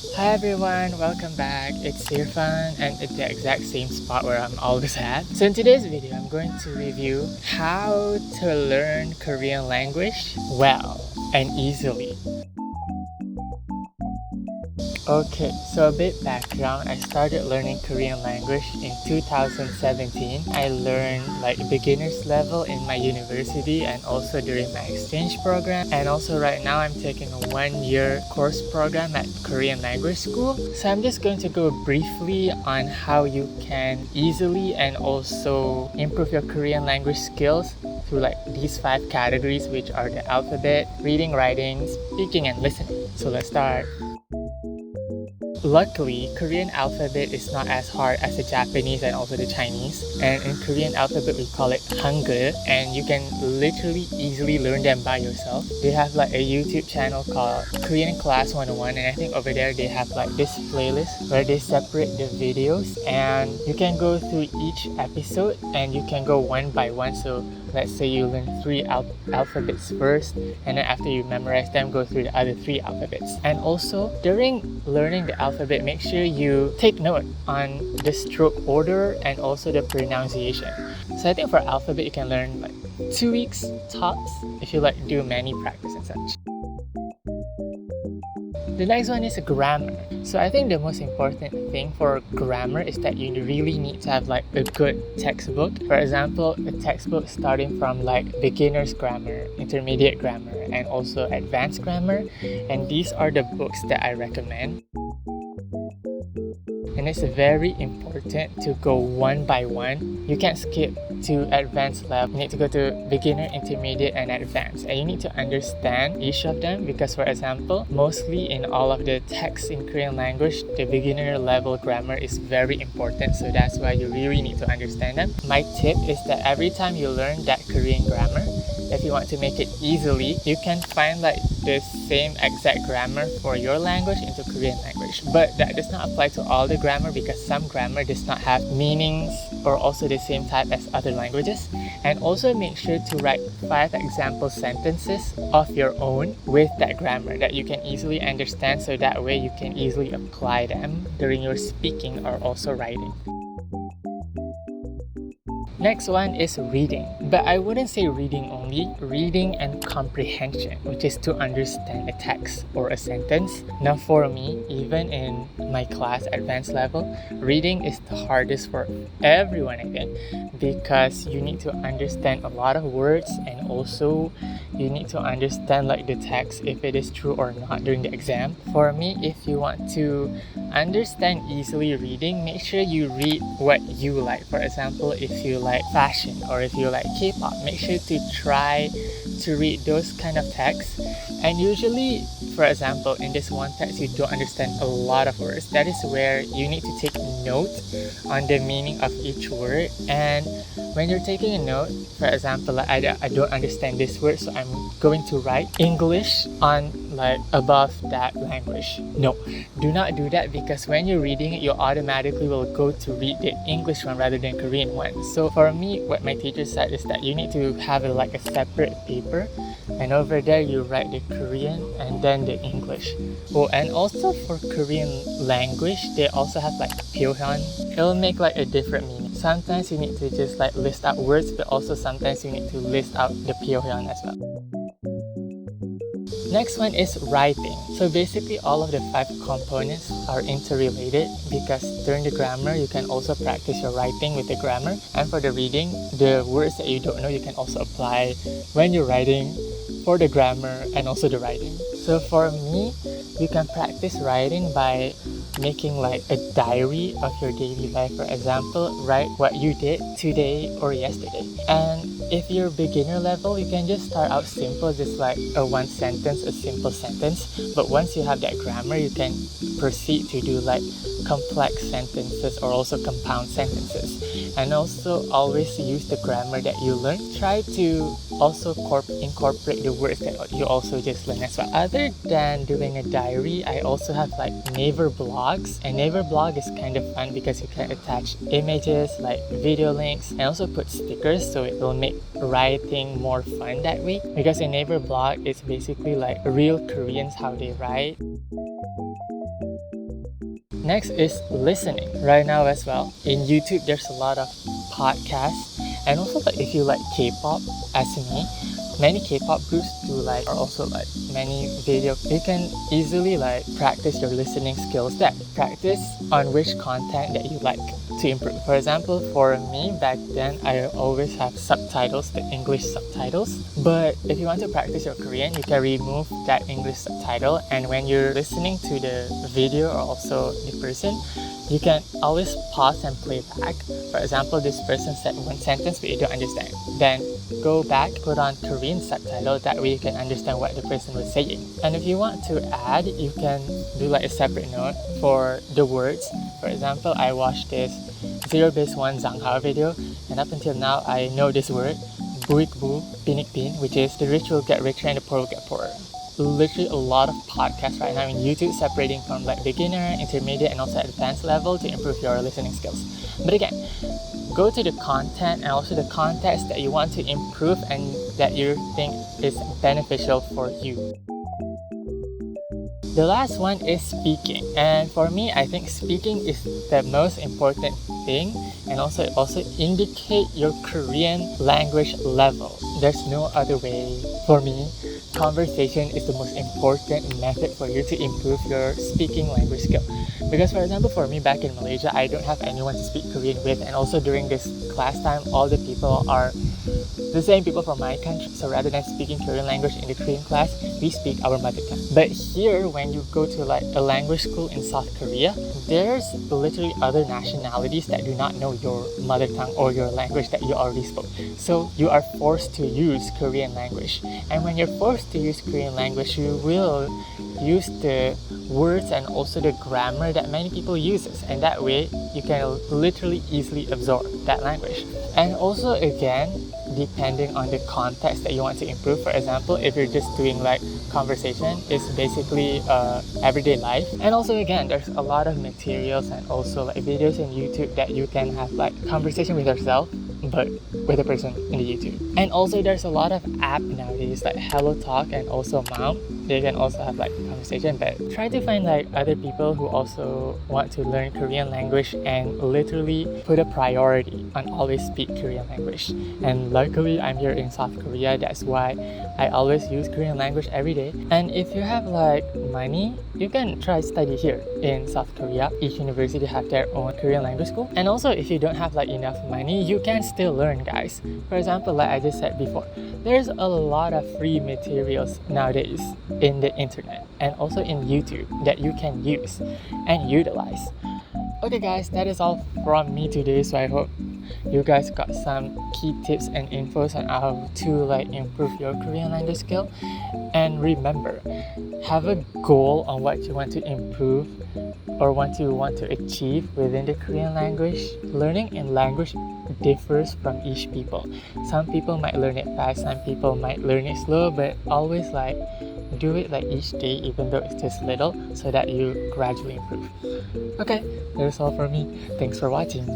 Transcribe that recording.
Hi everyone, welcome back. It's Irfan and at the exact same spot where I'm always at. So in today's video, I'm going to review how to learn Korean language well and easily. Okay, so a bit background. I started learning Korean language in 2017. I learned like beginner's level in my university and also during my exchange program. And also right now I'm taking a 1-year course program at Korean language school. So I'm just going to go briefly on how you can easily and also improve your Korean language skills through like these 5 categories, which are the alphabet, reading, writing, speaking, and listening. So let's start. Luckily, Korean alphabet is not as hard as the Japanese and also the Chinese. And in Korean alphabet, we call it Hangeul, and you can literally easily learn them by yourself. They have like a YouTube channel called Korean Class 101, and I think over there they have like this playlist where they separate the videos, and you can go through each episode and you can go one by one. So let's say you learn 3 alphabets first, and then after you memorize them, go through the other 3 alphabets. And also, during learning the alphabet, make sure you take note on the stroke order and also the pronunciation. So I think for alphabet, you can learn like 2 weeks tops if you like do many practice and such. The next one is grammar. So I think the most important thing for grammar is that you really need to have like a good textbook. For example, a textbook starting from like beginner's grammar, intermediate grammar, and also advanced grammar. And these are the books that I recommend. And it's very important to go one by one. You can't skip to advanced level. You need to go to beginner, intermediate, and advanced. And you need to understand each of them because, for example, mostly in all of the texts in Korean language, the beginner level grammar is very important. So that's why you really need to understand them. My tip is that every time you learn that Korean grammar, if you want to make it easily, you can find like the same exact grammar for your language into Korean language. But that does not apply to all the grammar because some grammar does not have meanings or also the same type as other languages. And also make sure to write 5 example sentences of your own with that grammar that you can easily understand, so that way you can easily apply them during your speaking or also writing. Next one is reading, but I wouldn't say reading only, reading and comprehension, which is to understand a text or a sentence. Now for me, even in my class advanced level, reading is the hardest for everyone, I think, because you need to understand a lot of words and also you need to understand like the text if it is true or not during the exam. For me, if you want to understand easily reading, make sure you read what you like. For example, if you like fashion or if you like K-pop, make sure to try to read those kind of texts. And usually, for example, in this one text you don't understand a lot of words. That is where you need to take note on the meaning of each word. And when you're taking a note, for example, like, I don't understand this word, so I'm going to write English on like above that language. No, do not do that, because when you're reading it, you automatically will go to read the English one rather than Korean one. So for me, what my teacher said is that you need to have like a separate paper, and over there you write the Korean and then the English. Oh, and also for Korean language, they also have like pyohyun. It'll make like a different meaning. Sometimes you need to just like list out words, but also sometimes you need to list out the pyohyun as well. Next one is writing. So basically all of the 5 components are interrelated, because during the grammar you can also practice your writing with the grammar, and for the reading, the words that you don't know you can also apply when you're writing for the grammar and also the writing. So for me, you can practice writing by making like a diary of your daily life. For example, write what you did today or yesterday. And if you're beginner level, you can just start out simple, just like a one sentence, a simple sentence. But once you have that grammar, you can proceed to do like complex sentences or also compound sentences. And also always use the grammar that you learned. Try to also incorporate the words that you also just learned as well. Other than doing a diary, I also have like Naver blogs, and Naver blog is kind of fun because you can attach images like video links and also put stickers, so it will make writing more fun that way. Because in Naver blog, it's basically like real Koreans how they write. Next is listening. Right now as well, in YouTube there's a lot of podcasts, and also like if you like K-pop as me, many K-pop groups do like, or also like many video, you can easily like practice your listening skills there. Practice on which content that you like to improve. For example, for me back then, I always have subtitles, the English subtitles. But if you want to practice your Korean, you can remove that English subtitle, and when you're listening to the video or also the person, you can always pause and play back. For example, this person said one sentence but you don't understand. Then go back, put on Korean subtitle, that way you can understand what the person was saying. And if you want to add, you can do like a separate note for the words. For example, I watched this Zero Base 1 Zanghao video, and up until now I know this word, buik bu, pinik pin, which is the rich will get richer and the poor will get poorer. Literally a lot of podcasts right now in YouTube separating from like beginner, intermediate, and also advanced level to improve your listening skills. But again, go to the content and also the context that you want to improve and that you think is beneficial for you. The last one is speaking, and for me, I think speaking is the most important thing, and also it also indicate your Korean language level. There's no other way. For me, conversation is the most important method for you to improve your speaking language skill. Because for example, for me back in Malaysia, I don't have anyone to speak Korean with, and also during this class time, all the people are the same people from my country. So rather than speaking Korean language in the Korean class, we speak our mother tongue. But here, when you go to like a language school in South Korea, there's literally other nationalities that do not know your mother tongue or your language that you already spoke. So you are forced to use Korean language. And when you're forced to use Korean language, you will use the words and also the grammar that many people uses, and that way you can literally easily absorb that language. And also again, depending on the context that you want to improve. For example, if you're just doing like conversation, it's basically everyday life. And also again, there's a lot of materials and also like videos in YouTube that you can have like conversation with yourself, but with a person in the YouTube. And also there's a lot of app nowadays like Hello Talk and also Mom. They can also have like conversation, but try to find like other people who also want to learn Korean language and literally put a priority on always speak Korean language. And luckily I'm here in South Korea, that's why I always use Korean language every day. And if you have like money, you can try study here in South Korea. Each university have their own Korean language school. And also if you don't have like enough money, you can still learn, guys. For example, like I just said before, there's a lot of free materials nowadays in the internet and also in YouTube that you can use and utilize. Okay guys, that is all from me today, so I hope you guys got some key tips and infos on how to like improve your Korean language skill. And remember, have a goal on what you want to improve or what you want to achieve within the Korean language. Learning in language differs from each people. Some people might learn it fast, some people might learn it slow, but always like do it like each day, even though it's just little, so that you gradually improve. Okay, that's all from me. Thanks for watching.